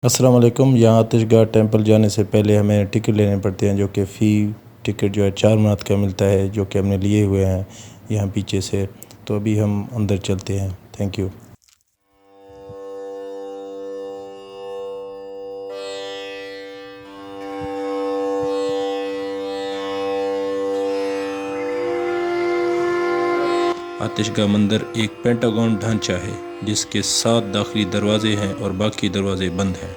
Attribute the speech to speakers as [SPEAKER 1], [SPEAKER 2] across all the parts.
[SPEAKER 1] السلام علیکم۔ یہاں آتش گاہ ٹیمپل جانے سے پہلے ہمیں ٹکٹ لینے پڑتے ہیں، جو کہ فی ٹکٹ جو ہے 4 منات کا ملتا ہے، جو کہ ہم نے لیے ہوئے ہیں یہاں پیچھے سے۔ تو ابھی ہم اندر چلتے ہیں۔ Thank you. آتش گاہ مندر ایک پینٹاگون ڈھانچہ ہے جس کے 7 داخلی دروازے ہیں اور باقی دروازے بند ہیں،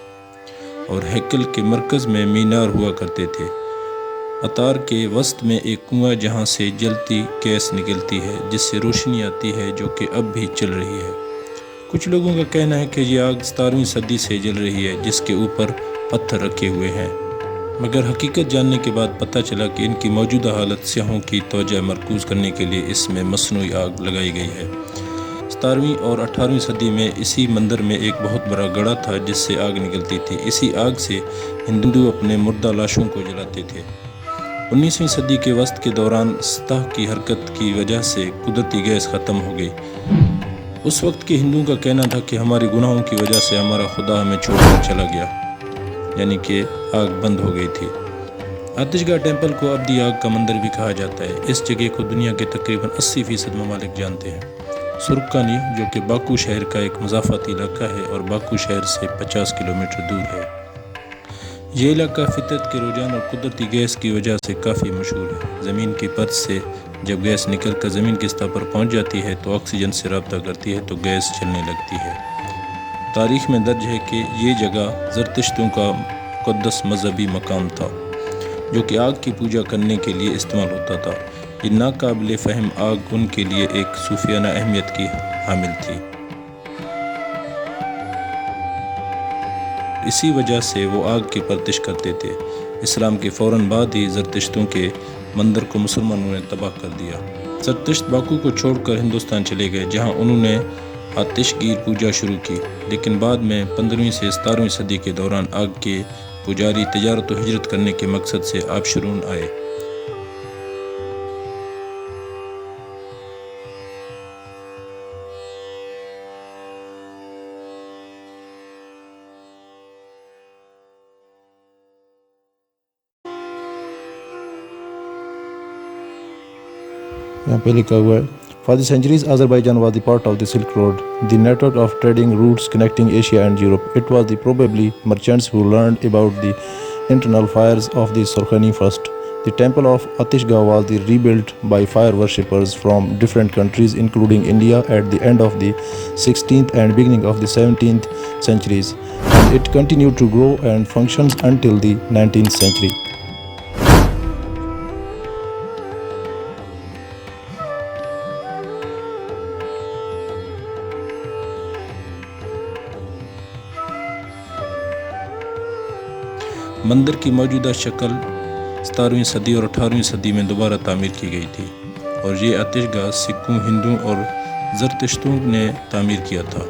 [SPEAKER 1] اور ہیکل کے مرکز میں مینار ہوا کرتے تھے۔ اتار کے وسط میں ایک کنواں جہاں سے جلتی گیس نکلتی ہے جس سے روشنی آتی ہے، جو کہ اب بھی چل رہی ہے۔ کچھ لوگوں کا کہنا ہے کہ یہ آگ 17ویں صدی سے جل رہی ہے، جس کے اوپر پتھر رکھے ہوئے ہیں، مگر حقیقت جاننے کے بعد پتہ چلا کہ ان کی موجودہ حالت سیاحوں کی توجہ مرکوز کرنے کے لیے اس میں مصنوعی آگ لگائی گئی ہے۔ 17ویں اور 18ویں صدی میں اسی مندر میں ایک بہت بڑا گڑھا تھا جس سے آگ نکلتی تھی۔ اسی آگ سے ہندو اپنے مردہ لاشوں کو جلاتے تھے۔ 19ویں صدی کے وسط کے دوران سطح کی حرکت کی وجہ سے قدرتی گیس ختم ہو گئی۔ اس وقت کے ہندوؤں کا کہنا تھا کہ ہمارے گناہوں کی وجہ سے ہمارا خدا ہمیں چھوڑ کر چلا گیا، یعنی کہ آگ بند ہو گئی تھی۔ آتش گاہ ٹیمپل کو ابدی آگ کا مندر بھی کہا جاتا ہے۔ اس جگہ کو دنیا کے تقریباً 80% ممالک جانتے ہیں۔ سرخکانی، جو کہ باکو شہر کا ایک مضافاتی علاقہ ہے اور باکو شہر سے 50 کلومیٹر دور ہے، یہ علاقہ فطرت کے رجحان اور قدرتی گیس کی وجہ سے کافی مشہور ہے۔ زمین کی پرت سے جب گیس نکل کر زمین کی سطح پر پہنچ جاتی ہے تو آکسیجن سے رابطہ کرتی ہے تو گیس چلنے لگتی ہے۔ تاریخ میں درج ہے کہ یہ جگہ زرتشتوں کا مقدس مذہبی مقام تھا، جو کہ آگ کی پوجا کرنے کے لیے استعمال ہوتا تھا۔ یہ ناقابل فہم آگ ان کے لیے ایک صوفیانہ اہمیت کی حامل تھی۔ اسی وجہ سے وہ آگ کی پرستش کرتے تھے۔ اسلام کے فوراً بعد ہی زرتشتوں کے مندر کو مسلمانوں نے تباہ کر دیا۔ زرتشت باکو کو چھوڑ کر ہندوستان چلے گئے، جہاں انہوں نے آتش گیر پوجا شروع کی، لیکن بعد میں 15ویں سے 17ویں صدی کے دوران آگ کے پجاری تجارت و ہجرت کرنے کے مقصد سے آبشرون آئے۔ یہاں پہ لکھا ہوا ہے For the centuries, Azerbaijan was the part of the Silk Road, the network of trading routes connecting Asia and Europe. It was the probably merchants who learned about the internal fires of the Sorkhani first. The temple of Atishgah was rebuilt by fire worshippers from different countries, including India, at the end of the 16th and beginning of the 17th centuries, and it continued to grow and functions until the 19th century. مندر کی موجودہ شکل 17ویں صدی اور 18ویں صدی میں دوبارہ تعمیر کی گئی تھی، اور یہ آتش گاہ سکھوں، ہندوؤں اور زرتشتوں نے تعمیر کیا تھا۔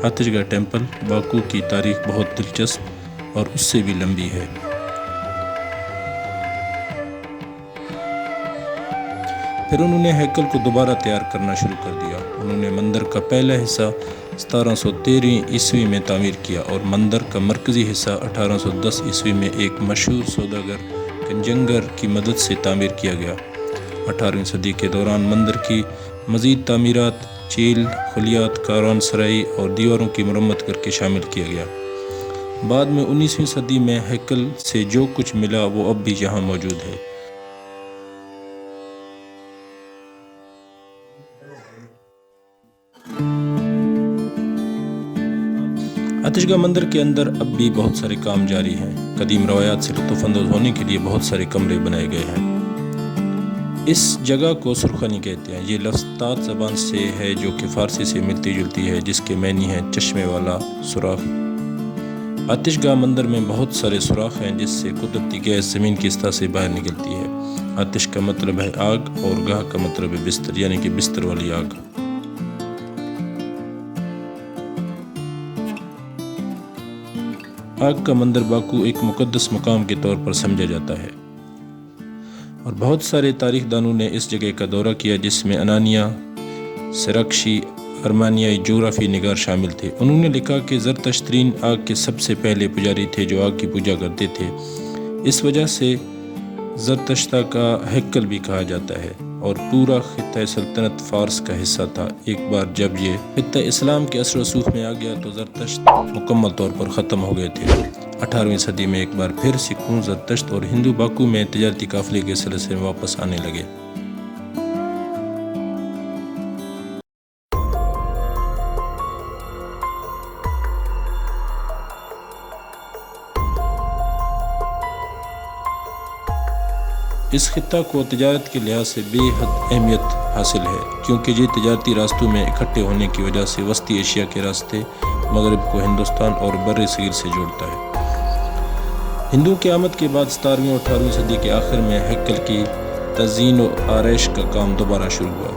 [SPEAKER 1] آتش گاہ ٹیمپل باکو کی تاریخ بہت دلچسپ اور اس سے بھی لمبی ہے۔ پھر انہوں نے ہیکل کو دوبارہ تیار کرنا شروع کر دیا۔ انہوں نے مندر کا پہلا حصہ 1713 عیسوی میں تعمیر کیا، اور مندر کا مرکزی حصہ 1810 عیسوی میں ایک مشہور سوداگر کنجنگر کی مدد سے تعمیر کیا گیا۔ 18ویں صدی کے دوران مندر کی مزید تعمیرات، چیل، خلیات، کاروان سرائی اور دیواروں کی مرمت کر کے شامل کیا گیا۔ بعد میں 19ویں صدی میں ہیکل سے جو کچھ ملا وہ اب بھی یہاں موجود ہے۔ آتش گاہ مندر کے اندر اب بھی بہت سارے کام جاری ہیں۔ قدیم روایات سے لطف اندوز ہونے کے لیے بہت سارے کمرے بنائے گئے ہیں۔ اس جگہ کو سرخانی کہتے ہیں۔ یہ لفظ تات زبان سے ہے، جو کہ فارسی سے ملتی جلتی ہے، جس کے معنی ہے چشمے والا سوراخ۔ آتش گاہ مندر میں بہت سارے سوراخ ہیں جس سے قدرتی گیس زمین کی سطح سے باہر نکلتی ہے۔ آتش کا مطلب ہے آگ اور گاہ کا مطلب ہے بستر، یعنی کہ بستر والی آگ۔ آگ کا مندر باکو ایک مقدس مقام کے طور پر سمجھا جاتا ہے، اور بہت سارے تاریخ دانوں نے اس جگہ کا دورہ کیا، جس میں انانیا، سراکشی، ارمانیائی جغرافی نگار شامل تھے۔ انہوں نے لکھا کہ زرتشترین آگ کے سب سے پہلے پجاری تھے جو آگ کی پوجا کرتے تھے۔ اس وجہ سے زرتشتہ کا ہیکل بھی کہا جاتا ہے اور پورا خطہ سلطنت فارس کا حصہ تھا۔ ایک بار جب یہ خطہ اسلام کے اثر و رسوخ میں آ گیا تو زرتشت مکمل طور پر ختم ہو گئے تھے۔ 18ویں صدی میں ایک بار پھر سکھوں، زرتشت اور ہندو باکو میں تجارتی قافلے کے سلسلے میں واپس آنے لگے۔ اس خطہ کو تجارت کے لحاظ سے بے حد اہمیت حاصل ہے کیونکہ یہ تجارتی راستوں میں اکٹھے ہونے کی وجہ سے وسطی ایشیا کے راستے مغرب کو ہندوستان اور بر صغیر سے جوڑتا ہے۔ ہندوؤں کی آمد کے بعد 17ویں اور 18ویں صدی کے آخر میں ہیکل کی تزئین و آرائش کا کام دوبارہ شروع ہوا۔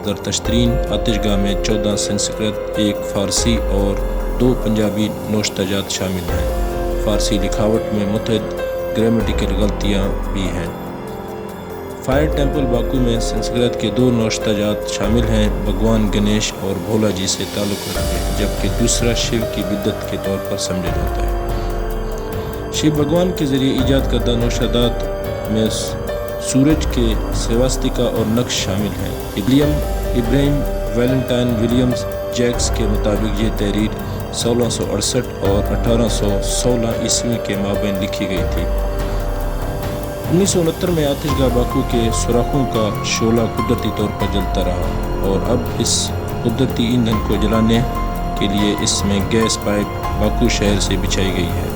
[SPEAKER 1] زرتشترین آتش گاہ میں 14 سنسکرت، 1 فارسی اور 2 پنجابی نوشتہ جات شامل ہیں۔ فارسی لکھاوٹ میں متعدد گرامیٹیکل غلطیاں بھی ہیں۔ فائر ٹیمپل باکو میں سنسکرت کے 2 نوشتہ جات شامل ہیں، بھگوان گنیش اور بھولا جی سے تعلق رکھتے ہیں، جبکہ دوسرا شیو کی بدعت کے طور پر سمجھا جاتا ہے۔ شیو بھگوان کے ذریعے ایجاد کردہ نوشتہ جات میں سورج کے سواستیکا اور نقش شامل ہیں۔ ابراہیم ویلنٹائن ولیمز جیکس کے مطابق یہ تحریر 1668 اور 1816 عیسوی کے مابین لکھی گئی تھی۔ 1969 میں آتش گاہ باکو کے سوراخوں کا شعلہ قدرتی طور پر جلتا رہا اور اب اس قدرتی ایندھن کو جلانے کے لیے اس میں گیس پائپ باکو شہر سے بچھائی گئی ہے۔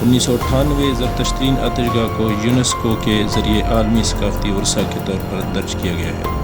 [SPEAKER 1] 1998 زرتشترین آتش گاہ کو یونیسکو کے ذریعے عالمی ثقافتی ورثہ کے طور پر درج کیا گیا ہے۔